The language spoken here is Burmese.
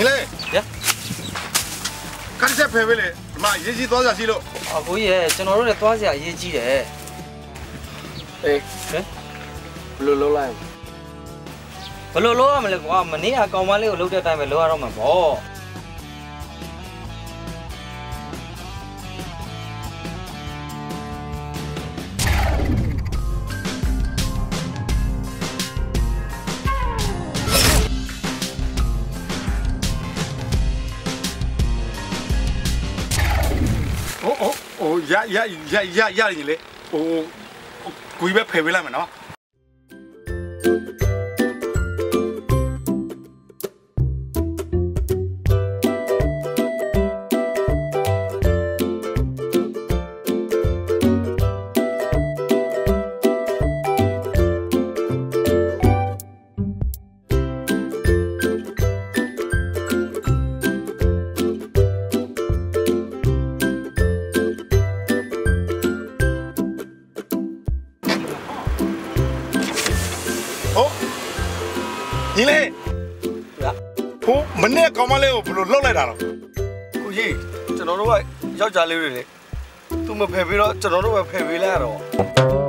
你嘞？呀，看这配备嘞，妈业绩多少钱了？啊，可以，ကျွန်တော်တို့လည်းသွားစရာရေးကြီးတယ်။အေးဘယ်လိုလုပ်လိုက် ဘယ်လိုလုပ်ရမလဲကွာမနေ့ကကောင်မလေးကိုလုပ်တဲ့အတိုင်းပဲလုပ်ရတော့မှာပေါ့။ ရ你嘞，贵别配备来嘛喏。你嘞？我门内搞嘛嘞？我不落来了。ကိုကြီးကျွန်တော်တို့ကယောက်ျားလေးတွေလေသူမဖယ်ပြီးတော့ကျွန်တော်တို့ပဲဖယ်ပေးလိုက်ရတော့